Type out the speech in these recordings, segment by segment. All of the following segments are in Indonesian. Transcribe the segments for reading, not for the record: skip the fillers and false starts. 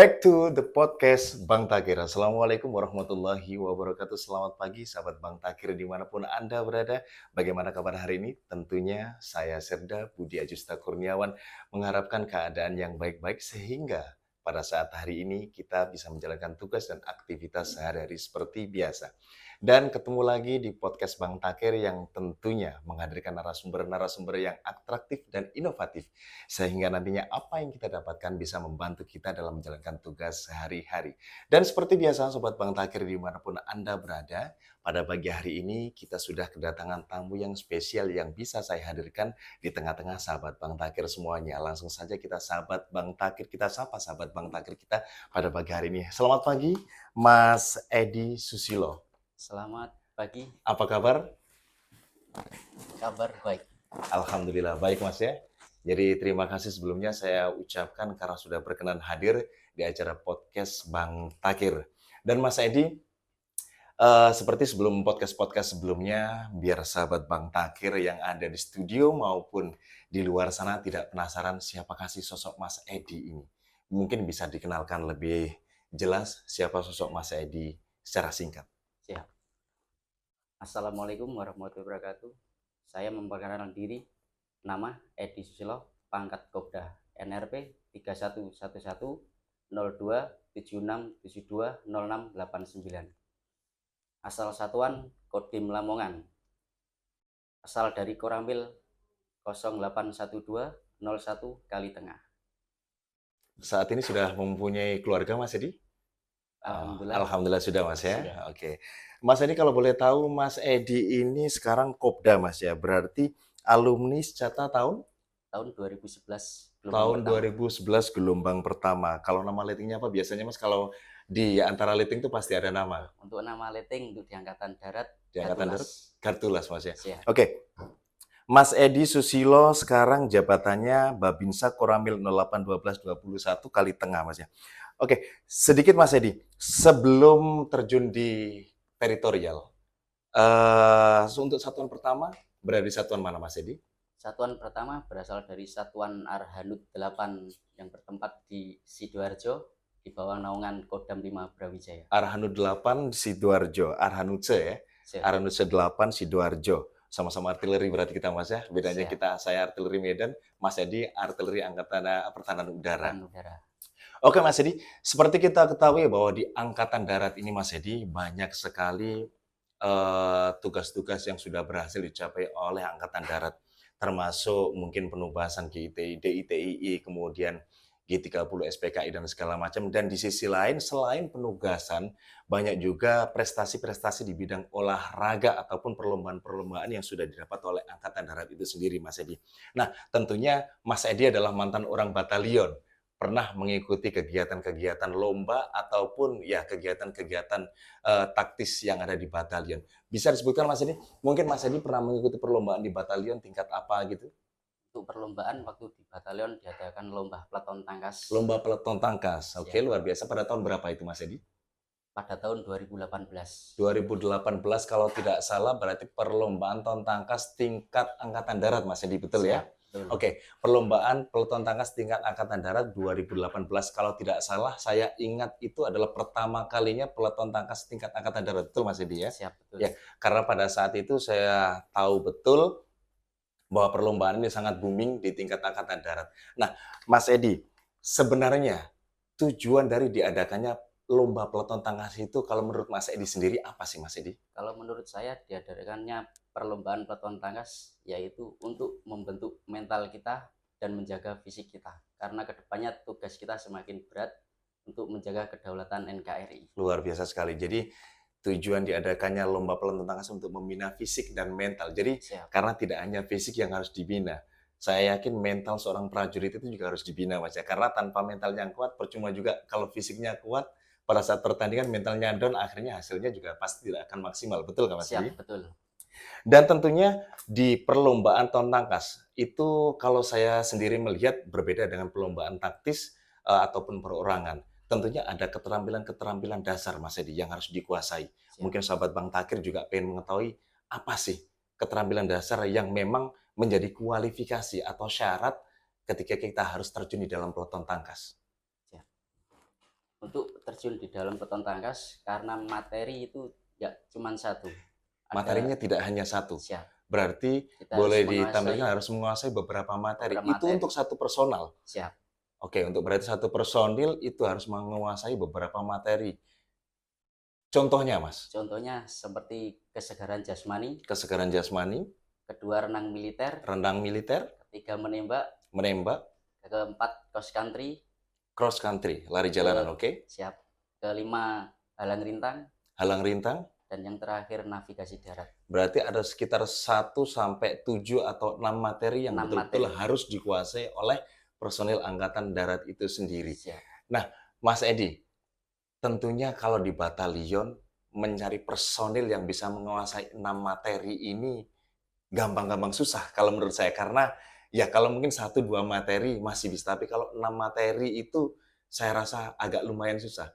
back to the podcast Bang Takir. Assalamualaikum warahmatullahi wabarakatuh. Selamat pagi sahabat Bang Takir dimanapun Anda berada. Bagaimana kabar hari ini? Tentunya saya Serda Budi Ajusta Kurniawan mengharapkan keadaan yang baik-baik sehingga pada saat hari ini kita bisa menjalankan tugas dan aktivitas sehari-hari seperti biasa. Dan ketemu lagi di podcast Bang Takir yang tentunya menghadirkan narasumber-narasumber yang atraktif dan inovatif sehingga nantinya apa yang kita dapatkan bisa membantu kita dalam menjalankan tugas sehari-hari. Dan seperti biasa Sobat Bang Takir dimanapun Anda berada, pada pagi hari ini kita sudah kedatangan tamu yang spesial yang bisa saya hadirkan di tengah-tengah sahabat Bang Takir semuanya. Langsung saja kita sahabat Bang Takir, kita sapa sahabat Bang Takir kita pada pagi hari ini. Selamat pagi Mas Edi Susilo. Selamat pagi, Apa kabar? kabar baik. Alhamdulillah baik Mas ya. Jadi terima kasih sebelumnya saya ucapkan karena sudah berkenan hadir di acara podcast Bang Takir. Dan Mas Edi, seperti sebelum podcast-podcast sebelumnya, biar sahabat Bang Takir yang ada di studio maupun di luar sana tidak penasaran siapakah sih sosok Mas Edi ini. Mungkin bisa dikenalkan lebih jelas siapa sosok Mas Edi secara singkat. Siap. Assalamualaikum warahmatullahi wabarakatuh. Saya memperkenalkan diri, nama Edi Susilo, pangkat Kopda NRP 31110276720689. Asal satuan Kodim Lamongan. Asal dari Koramil 081201 Kali Tengah. Saat ini sudah mempunyai keluarga Mas Edi? Alhamdulillah. Alhamdulillah sudah Mas ya. Sudah. Oke. Mas Edi kalau boleh tahu Mas Edi ini sekarang Kopda Mas ya. Berarti alumni Scata tahun Tahun 2011. tahun 2011 gelombang pertama. Kalau nama lettingnya apa biasanya Mas kalau di antara letting itu pasti ada nama. Untuk nama letting untuk di Angkatan Darat, Di Angkatan Darat Kartulas Mas ya. Siap. Oke. Mas Edi Susilo sekarang jabatannya Babinsa Koramil 081221 Kali Tengah Mas ya. Oke, sedikit Mas Edi, sebelum terjun di teritorial, untuk satuan pertama berada di satuan mana Mas Edi? Satuan pertama berasal dari Satuan Arhanud 8 yang bertempat di Sidoarjo di bawah naungan Kodam 5 Brawijaya. Arhanud 8 Sidoarjo, Arhanudse ya. Siap. Arhanudse 8 Sidoarjo. Sama-sama artileri berarti kita Mas ya. Bedanya Siap. saya artileri Medan, Mas Edi artileri Angkatan Pertahanan Udara. Udara. Oke Mas Edi, seperti kita ketahui bahwa di Angkatan Darat ini Mas Edi banyak sekali tugas-tugas yang sudah berhasil dicapai oleh Angkatan Darat, termasuk mungkin penugasan GITI, DITII, kemudian G30 SPKI dan segala macam. Dan di sisi lain, selain penugasan, banyak juga prestasi-prestasi di bidang olahraga ataupun perlombaan-perlombaan yang sudah didapat oleh Angkatan Darat itu sendiri Mas Edi. Nah, tentunya Mas Edi adalah mantan orang batalion. Pernah mengikuti kegiatan-kegiatan lomba ataupun ya kegiatan-kegiatan taktis yang ada di batalion. Bisa disebutkan Mas Edi? Mungkin Mas Edi pernah mengikuti perlombaan di batalion tingkat apa gitu? Untuk perlombaan waktu di batalion diadakan lomba peleton tangkas. Lomba peleton tangkas. Oke, luar biasa. Pada tahun berapa itu Mas Edi? Pada tahun 2018. 2018 kalau tidak salah berarti perlombaan ton tangkas tingkat Angkatan Darat Mas Edi, betul ya? Oke, perlombaan peleton tangkas tingkat Angkatan Darat 2018 kalau tidak salah saya ingat itu adalah pertama kalinya peleton tangkas tingkat Angkatan Darat, betul Mas Edi ya? Siap, betul. Ya, karena pada saat itu saya tahu betul bahwa perlombaan ini sangat booming di tingkat Angkatan Darat. Nah, Mas Edi, sebenarnya tujuan dari diadakannya lomba peleton tangkas itu kalau menurut Mas Edi sendiri apa sih Mas Edi? Kalau menurut saya diadakannya perlombaan peleton tangkas yaitu untuk membentuk mental kita dan menjaga fisik kita. Karena kedepannya tugas kita semakin berat untuk menjaga kedaulatan NKRI. Luar biasa sekali. Jadi tujuan diadakannya lomba peleton tangkas untuk membina fisik dan mental. Jadi karena tidak hanya fisik yang harus dibina, saya yakin mental seorang prajurit itu juga harus dibina Mas ya. Karena tanpa mental yang kuat percuma juga kalau fisiknya kuat pada saat pertandingan mentalnya down akhirnya hasilnya juga pasti tidak akan maksimal. Betul kan Mas Edi? Siap, betul. Dan tentunya di perlombaan ton tangkas itu kalau saya sendiri melihat berbeda dengan perlombaan taktis ataupun perorangan. Tentunya ada keterampilan-keterampilan dasar Mas Edi yang harus dikuasai. Mungkin sahabat Bang Takir juga pengen mengetahui apa sih keterampilan dasar yang memang menjadi kualifikasi atau syarat ketika kita harus terjun di dalam peloton tangkas. Untuk terjun di dalam peloton tangkas karena materi itu ya cuma satu. Materinya Ada tidak hanya satu. siap. Berarti Kita harus boleh ditampilkan menguasai harus menguasai beberapa materi. beberapa Itu materi. untuk satu personal. Siap. Oke, untuk berarti satu personil itu harus menguasai beberapa materi. Contohnya, Mas, Contohnya seperti kesegaran jasmani, kesegaran jasmani, kedua renang militer, renang militer, ketiga menembak, menembak, keempat cross country, cross country, lari ke jalanan, oke, siap, kelima halang rintang, halang rintang. dan yang terakhir navigasi darat. Berarti ada sekitar 1 sampai 7 atau 6 materi yang 6 betul-betul materi. harus dikuasai oleh personil Angkatan Darat itu sendiri. Siap. Nah, Mas Edi, tentunya kalau di batalion mencari personil yang bisa menguasai 6 materi ini gampang-gampang susah kalau menurut saya. Karena ya kalau mungkin 1, 2 materi masih bisa, tapi kalau 6 materi itu saya rasa agak lumayan susah.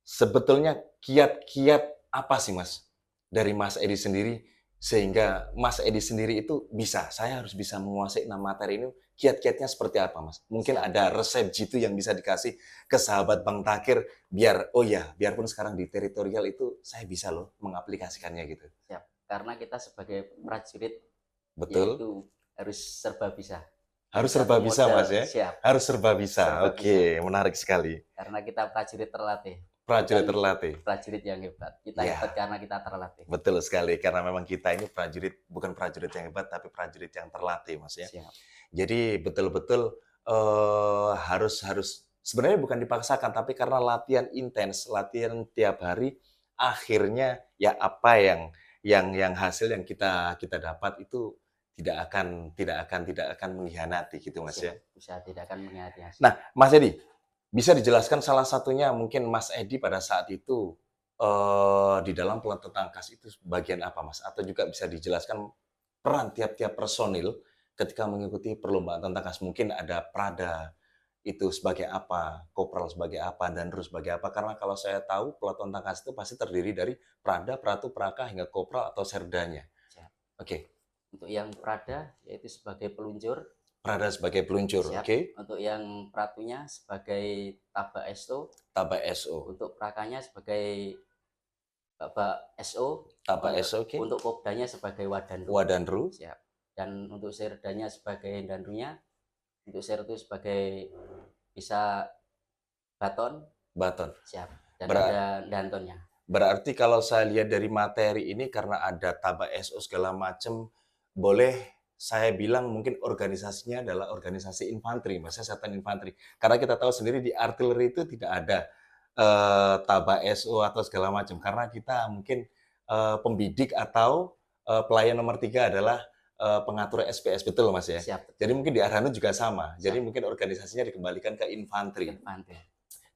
Sebetulnya kiat-kiat apa sih, Mas, dari Mas Edi sendiri, sehingga Mas Edi sendiri itu bisa, saya harus bisa menguasai 6 materi ini, kiat-kiatnya seperti apa, Mas? Mungkin Siap. ada resep jitu yang bisa dikasih ke sahabat Bang Takir, biar, oh ya, biarpun sekarang di teritorial itu, saya bisa loh mengaplikasikannya gitu. Siap. Karena kita sebagai prajurit Betul? yaitu harus serba bisa. Harus Satu serba bisa, modal Mas, ya? siap, Harus serba bisa. serba bisa. Oke, menarik sekali. Karena kita prajurit terlatih, Prajurit bukan terlatih. prajurit yang hebat. Kita hebat Ya. karena kita terlatih. Betul sekali, karena memang kita ini prajurit, bukan prajurit yang hebat, tapi prajurit yang terlatih, Mas, ya. Siap. Jadi betul-betul, harus harus sebenarnya bukan dipaksakan, tapi karena latihan intens, latihan tiap hari, akhirnya ya apa yang hasil yang kita kita dapat itu tidak akan mengkhianati gitu, Mas, ya. Siap. Usaha tidak akan mengkhianati hasil. Nah, Mas Edi, bisa dijelaskan salah satunya mungkin Mas Edi pada saat itu, di dalam peloton tangkas itu bagian apa, Mas? Atau juga bisa dijelaskan peran tiap-tiap personil ketika mengikuti perlombaan tangkas? Mungkin ada Prada itu sebagai apa, Kopral sebagai apa, Danru sebagai apa? Karena kalau saya tahu peloton tangkas itu pasti terdiri dari Prada, Pratu, Praka, hingga Kopral atau Serdanya. Siap. Oke, Untuk yang Prada yaitu sebagai peluncur. Prada sebagai peluncur, Siap. oke. Untuk yang Pratunya sebagai Taba SO. Taba SO, Untuk Prakanya sebagai Bapak SO. Taba SO, oke. Untuk Kopdanya sebagai Wadanru. Wadanru, Siap. Dan untuk Serdanya sebagai Danrunya. Untuk Sertu sebagai bisa baton. Baton. Siap. Dan Berat. ada dantonnya. Berarti kalau saya lihat dari materi ini karena ada Taba SO segala macam, boleh saya bilang mungkin organisasinya adalah organisasi infanteri, maksudnya satuan infanteri. Karena kita tahu sendiri di artileri itu tidak ada Taba SO atau segala macam. Karena kita mungkin pembidik atau pelayan nomor 3 adalah pengatur SPS, betul Mas ya? Siap. Jadi mungkin di Arhanud juga sama. Jadi Siap. mungkin organisasinya dikembalikan ke infanteri. Infanteri.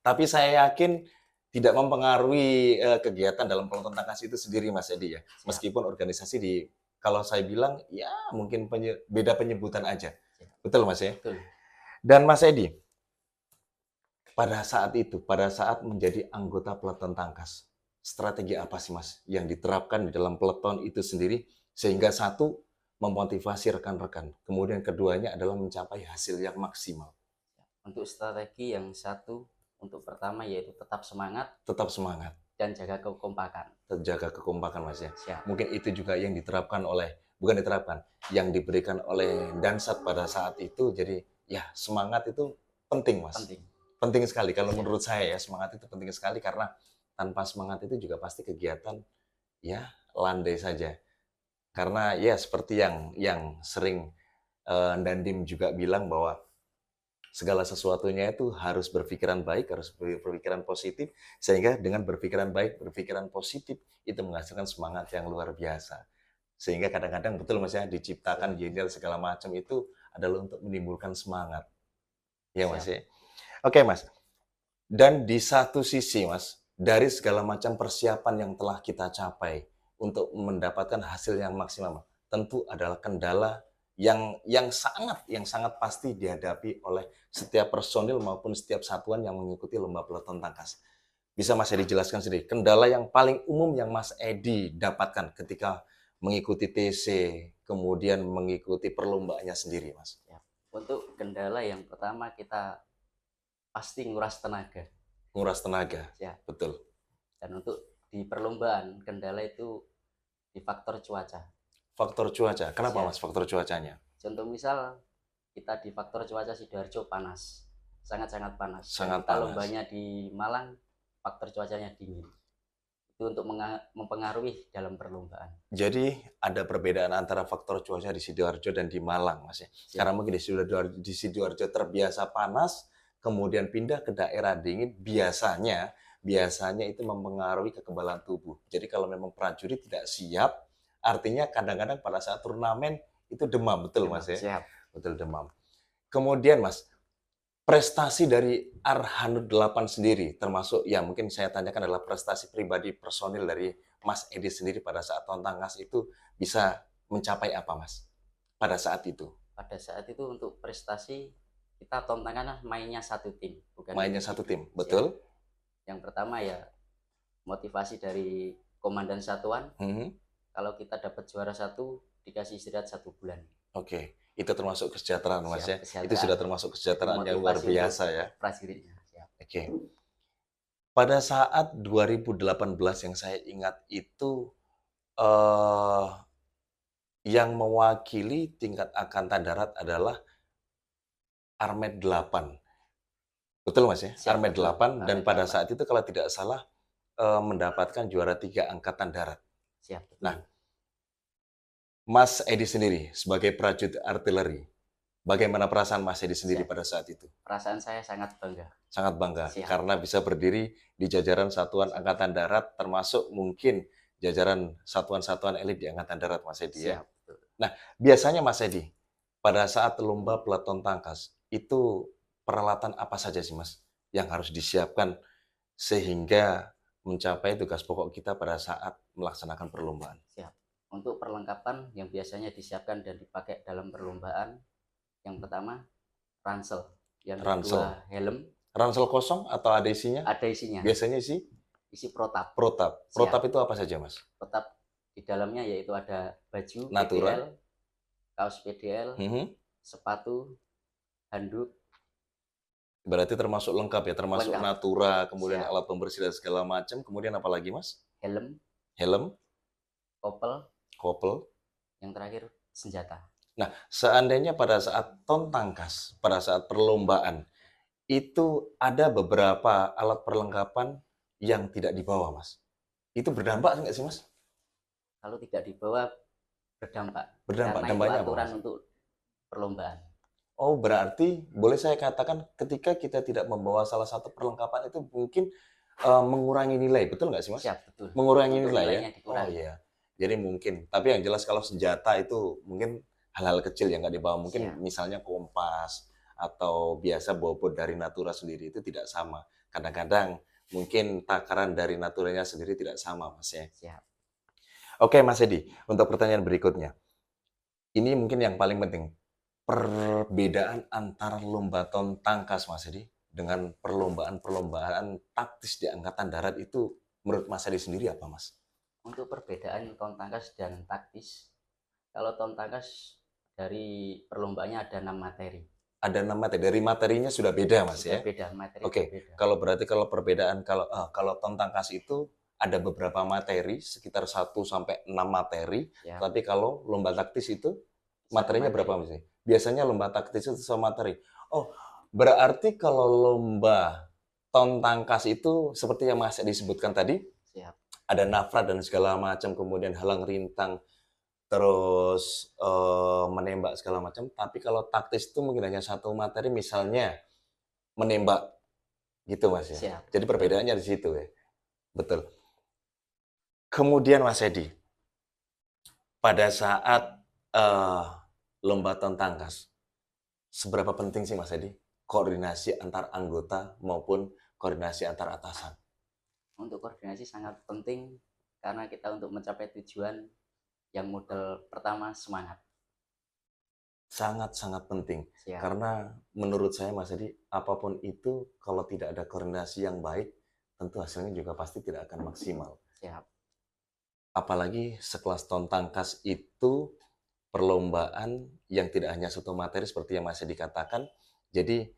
Tapi saya yakin tidak mempengaruhi kegiatan dalam peloton tangkas itu sendiri, Mas Edi ya. Siap. Meskipun organisasi kalau saya bilang ya mungkin beda penyebutan aja. Siap. Betul Mas ya? Betul. Dan Mas Edi, pada saat menjadi anggota peloton tangkas, strategi apa sih Mas yang diterapkan di dalam peloton itu sendiri sehingga satu memotivasi rekan-rekan, kemudian keduanya adalah mencapai hasil yang maksimal. Untuk strategi yang satu, untuk pertama yaitu tetap semangat Tetap semangat, dan jaga kekompakan. terjaga kekompakan Mas ya. Siap. Mungkin itu juga yang diterapkan bukan diterapkan, yang diberikan oleh Dansat pada saat itu. Jadi ya semangat itu penting Mas. Penting. Penting sekali kalau Siap. menurut saya ya, semangat itu penting sekali karena tanpa semangat itu juga pasti kegiatan ya landai saja. Karena ya seperti yang sering Dandim juga bilang bahwa segala sesuatunya itu harus berpikiran baik, harus berpikiran positif, sehingga dengan berpikiran baik, berpikiran positif, itu menghasilkan semangat yang luar biasa. Sehingga kadang-kadang betul Mas ya, diciptakan yel segala macam itu adalah untuk menimbulkan semangat. Ya Mas ya. Oke Mas. Dan di satu sisi Mas, dari segala macam persiapan yang telah kita capai untuk mendapatkan hasil yang maksimal, tentu adalah kendala yang sangat pasti dihadapi oleh setiap personil maupun setiap satuan yang mengikuti lomba peloton tangkas. Bisa Mas Edi jelaskan sendiri, kendala yang paling umum yang Mas Edi dapatkan ketika mengikuti TC, kemudian mengikuti perlombaannya sendiri, Mas? Untuk kendala yang pertama kita pasti nguras tenaga. Nguras tenaga, Ya. betul. Dan untuk di perlombaan kendala itu di faktor cuaca. Faktor cuaca, kenapa Siap. Mas faktor cuacanya? Contoh misal kita di faktor cuaca Sidoarjo panas, sangat-sangat panas. Dan Sangat kita panas. lombanya di Malang, faktor cuacanya dingin. Itu untuk mempengaruhi dalam perlombaan. Jadi ada perbedaan antara faktor cuaca di Sidoarjo dan di Malang, Mas ya. Karena Siap. mungkin di Sidoarjo terbiasa panas, kemudian pindah ke daerah dingin, biasanya itu mempengaruhi kekebalan tubuh. Jadi kalau memang prajurit tidak siap, artinya kadang-kadang pada saat turnamen itu demam, betul Mas ya? Siap. Betul demam. Kemudian Mas, prestasi dari Arhanud 8 sendiri, termasuk yang mungkin saya tanyakan adalah prestasi pribadi personil dari Mas Edi sendiri pada saat Tontangas itu bisa mencapai apa, Mas? Pada saat itu, Pada saat itu untuk prestasi kita tontangan mainnya satu tim, bukan mainnya satu individu. tim, Siap. betul? Yang pertama ya motivasi dari komandan satuan. Mhm. Kalau kita dapat juara satu dikasih istirahat 1 bulan. Oke, itu termasuk kesejahteraan, Mas ya. Siap, Itu sudah kesejahteraan. termasuk Jadi kesejahteraan yang luar motivasi untuk biasa ya. prajuritnya. Siap. Oke. Pada saat 2018 yang saya ingat itu eh yang mewakili tingkat Angkatan Darat adalah Armet 8. Betul Mas ya? Siap, Armet betul. 8 dan Armet pada 8. saat itu kalau tidak salah mendapatkan juara 3 Angkatan Darat. Siap, betul. Nah, Mas Edi sendiri sebagai prajurit artileri, bagaimana perasaan Mas Edi sendiri Siap. pada saat itu? Perasaan saya sangat bangga. Sangat bangga Siap. karena bisa berdiri di jajaran Satuan Angkatan Darat termasuk mungkin jajaran satuan-satuan elit di Angkatan Darat Mas Edi ya. Siap, betul. Nah, biasanya Mas Edi pada saat lomba peleton tangkas itu peralatan apa saja sih Mas yang harus disiapkan sehingga mencapai tugas pokok kita pada saat melaksanakan perlombaan? Siap. Untuk perlengkapan yang biasanya disiapkan dan dipakai dalam perlombaan, yang pertama ransel, yang Ransel. kedua helm, Ransel kosong atau ada isinya? ada isinya, Biasanya isi protap. protap. Siap. Protap itu apa saja Mas? Protap di dalamnya yaitu ada baju Natura. PDL, kaos PDL, Mhm. sepatu, handuk, Berarti termasuk lengkap ya, termasuk lengkap. Natura, kemudian Siap. alat pembersih dan segala macam. Kemudian apa lagi Mas? Helm, Helm, kopel, kopel. yang terakhir senjata. Nah, seandainya pada saat Tontangkas, pada saat perlombaan, itu ada beberapa alat perlengkapan yang tidak dibawa, Mas. Itu berdampak nggak sih, Mas? Kalau tidak dibawa berdampak, Berdampak. karena itu Dampaknya apa, aturan Mas? untuk perlombaan. Oh, berarti boleh saya katakan ketika kita tidak membawa salah satu perlengkapan itu mungkin mengurangi nilai, betul nggak sih, Mas? Siap, betul. Mengurangi Untuk nilai ya? nilainya Oh dikurangi. iya. Jadi mungkin, tapi yang jelas kalau senjata itu mungkin hal-hal kecil yang nggak dibawa. Mungkin Siap. misalnya kompas atau biasa bobot dari Natura sendiri itu tidak sama. Kadang-kadang mungkin takaran dari Naturanya sendiri tidak sama, Mas ya. Siap. Oke, Mas Edi, untuk pertanyaan berikutnya. Ini mungkin yang paling penting. Perbedaan antara lomba tangkas, Mas Edi, dengan perlombaan-perlombaan taktis di Angkatan Darat itu menurut Mas Edi sendiri apa, Mas? Untuk perbedaan tontangkas dan taktis, kalau tontangkas dari perlombaannya ada 6 materi. Ada 6 materi. Dari materinya sudah beda, Mas Sudah ya? beda, materi Oke, berbeda. kalau berarti kalau perbedaan kalau tangkas itu ada beberapa materi, sekitar 1 sampai 6 materi, Siap. tapi kalau lomba taktis itu Satu materinya materi. berapa, Mas? Biasanya lomba taktis itu sama materi. Oh, berarti kalau lomba tangkas itu seperti yang Mas disebutkan tadi, Siap. ada nafra dan segala macam, kemudian halang rintang, terus menembak segala macam. Tapi kalau taktis itu mungkin hanya satu materi, misalnya menembak, gitu Mas ya. Siap. Jadi perbedaannya di situ ya. Betul. Kemudian Mas Edi, pada saat lomba tangkas, seberapa penting sih Mas Edi koordinasi antar anggota maupun koordinasi antar atasan? Untuk koordinasi sangat penting karena kita untuk mencapai tujuan yang modal pertama semangat. Sangat-sangat penting. Siap. Karena menurut saya Mas Edi, apapun itu kalau tidak ada koordinasi yang baik, tentu hasilnya juga pasti tidak akan maksimal. Siap. Apalagi sekelas tangkas itu perlombaan yang tidak hanya satu materi seperti yang Mas Edi katakan. Jadi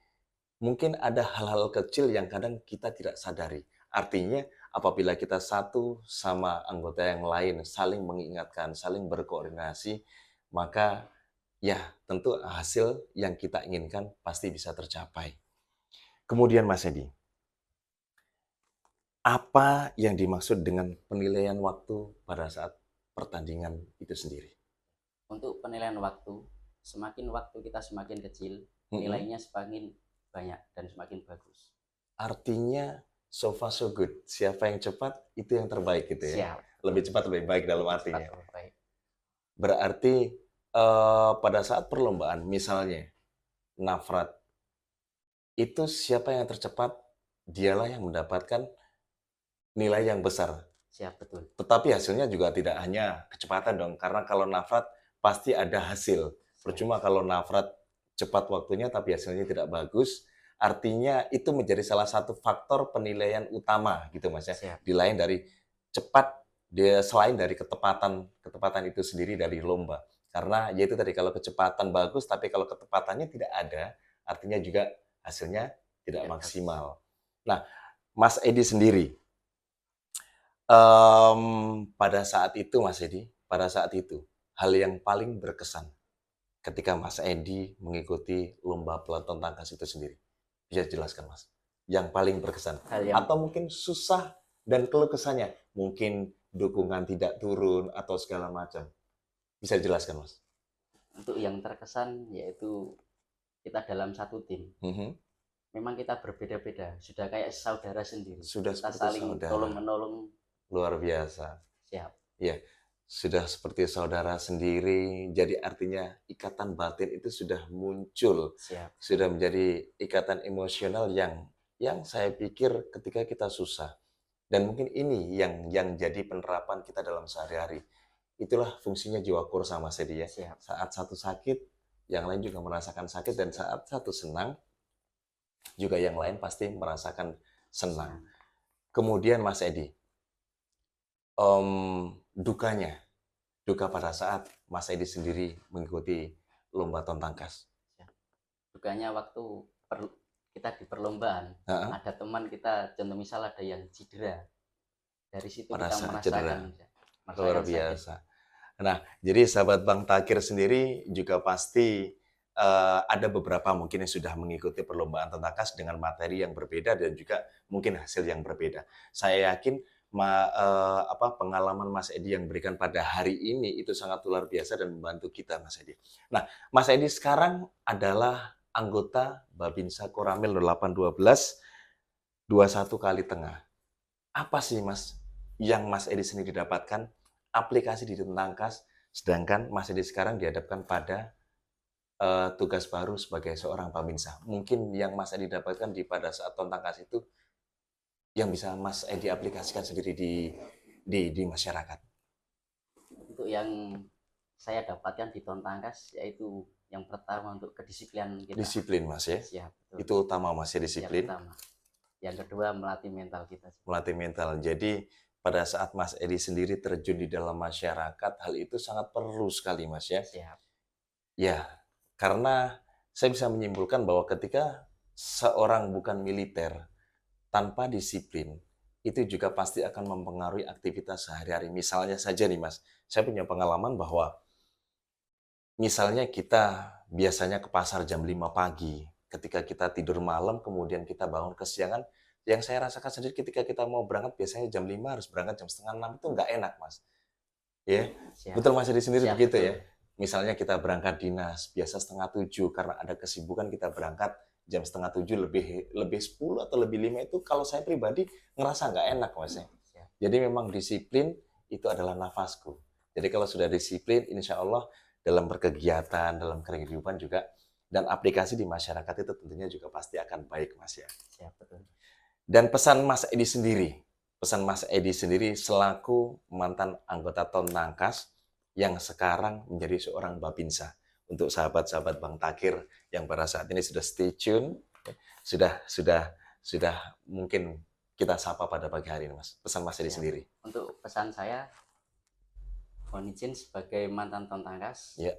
mungkin ada hal-hal kecil yang kadang kita tidak sadari. Artinya apabila kita satu sama anggota yang lain saling mengingatkan, saling berkoordinasi, maka ya tentu hasil yang kita inginkan pasti bisa tercapai. Kemudian Mas Edi, apa yang dimaksud dengan penilaian waktu pada saat pertandingan itu sendiri? Untuk penilaian waktu, semakin waktu kita semakin kecil, Mhm. nilainya semakin banyak dan semakin bagus. Artinya so far so good. Siapa yang cepat itu yang terbaik gitu ya. Siap, Lebih betul. cepat lebih baik dalam Lebih cepat artinya. lebih baik. Berarti pada saat perlombaan misalnya nafrat itu siapa yang tercepat dialah yang mendapatkan nilai yang besar. Siap, betul. Tetapi hasilnya juga tidak hanya kecepatan dong, karena kalau nafrat pasti ada hasil. Siap, Percuma kalau nafrat cepat waktunya tapi hasilnya tidak bagus, artinya itu menjadi salah satu faktor penilaian utama gitu Mas ya. siap, Di lain dari cepat, dia selain dari ketepatan ketepatan itu sendiri dari lomba. Karena yaitu tadi kalau kecepatan bagus tapi kalau ketepatannya tidak ada, artinya juga hasilnya tidak tidak bagus. maksimal. Nah, Mas Edi sendiri, pada saat itu Mas Edi, pada saat itu, hal yang paling berkesan ketika Mas Edi mengikuti lomba peloton tangkas itu sendiri, bisa dijelaskan Mas? Yang paling berkesan? Hal yang Atau mungkin susah dan keluh kesahnya? Mungkin dukungan tidak turun atau segala macam, bisa dijelaskan Mas? untuk yang terkesan yaitu kita dalam satu tim. Mhm, Memang kita berbeda-beda, sudah kayak saudara sendiri. sudah Kita seperti saling saudara, tolong-menolong. luar biasa. Siap, Ya, sudah seperti saudara sendiri, jadi artinya ikatan batin itu sudah muncul, siap, betul. sudah menjadi ikatan emosional yang saya pikir ketika kita susah dan mungkin ini yang jadi penerapan kita dalam sehari-hari. Itulah fungsinya jiwa kursa Mas Edi ya. Siap. Saat satu sakit, yang lain juga merasakan sakit dan saat satu senang, juga yang lain pasti merasakan senang. Senang. Kemudian Mas Edi, dukanya duka pada saat Mas Edi sendiri mengikuti lomba tontangkas. Siap. Dukanya waktu kita di perlombaan, Heeh, ada teman kita, contoh misal ada yang cedera. Dari situ pada kita saat cedera, merasakan, luar merasakan sakit. biasa. Nah, jadi sahabat Bang Takir sendiri juga pasti, ada beberapa mungkin yang sudah mengikuti perlombaan tontangkas dengan materi yang berbeda dan juga mungkin hasil yang berbeda. Saya yakin pengalaman Mas Edi yang berikan pada hari ini itu sangat luar biasa dan membantu kita, Mas Edi. Nah, Mas Edi sekarang adalah anggota Babinsa Koramil 0812 21 Kali Tengah. Apa sih Mas, yang Mas Edi sendiri dapatkan aplikasi di Tentangkas, sedangkan Mas Edi sekarang dihadapkan pada, tugas baru sebagai seorang Babinsa. Mungkin yang Mas Edi dapatkan pada saat Tentangkas itu, yang bisa Mas Edi aplikasikan sendiri di masyarakat? Untuk yang saya dapatkan di Tontangkas yaitu yang pertama untuk kedisiplinan kita. Disiplin Mas ya, Siap, betul. itu utama Mas ya Yang disiplin, utama. Yang kedua melatih mental kita. melatih mental. Jadi pada saat Mas Edi sendiri terjun di dalam masyarakat, hal itu sangat perlu sekali Mas ya. Siap, Ya, karena saya bisa menyimpulkan bahwa ketika seorang bukan militer tanpa disiplin, itu juga pasti akan mempengaruhi aktivitas sehari-hari. Misalnya saja nih Mas, saya punya pengalaman bahwa misalnya kita biasanya ke pasar jam 5 pagi, ketika kita tidur malam kemudian kita bangun kesiangan, yang saya rasakan sendiri ketika kita mau berangkat biasanya jam 5 harus berangkat jam setengah 6 itu nggak enak Mas. Ya, siap, betul Mas Edi sendiri siap, begitu ya? betul. Misalnya kita berangkat dinas, biasa setengah tujuh karena ada kesibukan kita berangkat jam setengah tujuh lebih lebih 10 atau lebih 5 itu kalau saya pribadi ngerasa nggak enak Mas ya. Siap, Jadi memang disiplin itu adalah nafasku. Jadi kalau sudah disiplin, insya Allah dalam berkegiatan, dalam kehidupan juga, dan aplikasi di masyarakat itu tentunya juga pasti akan baik Mas ya. siap, betul. Dan pesan Mas Edi sendiri selaku mantan anggota Tontangkas yang sekarang menjadi seorang Babinsa. Untuk sahabat-sahabat Bang Takir yang pada saat ini sudah stay tune, sudah mungkin kita sapa pada pagi hari ini Mas. Pesan Mas Edi Siap. sendiri. Untuk pesan saya, mohon izin sebagai mantan Tontangkas, Ya,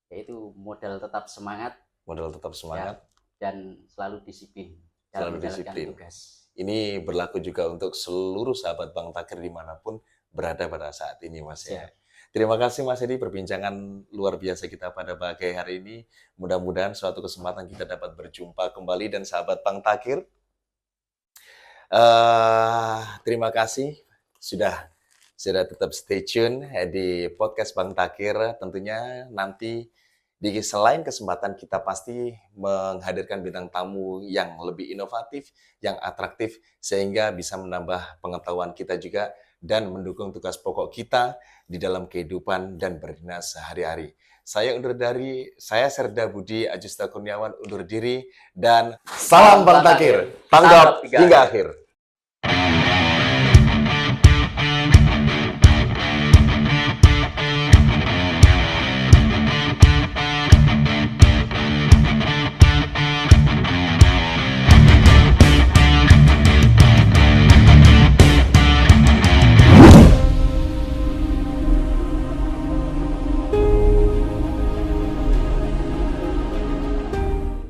yaitu modal tetap semangat, modal tetap ya, semangat. dan selalu disiplin dalam Selalu menjalankan disiplin. tugas. Ini berlaku juga untuk seluruh sahabat Bang Takir dimanapun berada pada saat ini, Mas ya. Siap. Terima kasih Mas Edi, perbincangan luar biasa kita pada pagi hari ini. Mudah-mudahan suatu kesempatan kita dapat berjumpa kembali dan sahabat Bang Takir. Terima kasih sudah tetap stay tune di podcast Bang Takir. Tentunya nanti selain kesempatan kita pasti menghadirkan bintang tamu yang lebih inovatif, yang atraktif, sehingga bisa menambah pengetahuan kita juga dan mendukung tugas pokok kita di dalam kehidupan dan berdinas sehari-hari. Saya Serda Budi Ajusta Kurniawan undur diri dan salam Bang Takir, tanggap hingga akhir.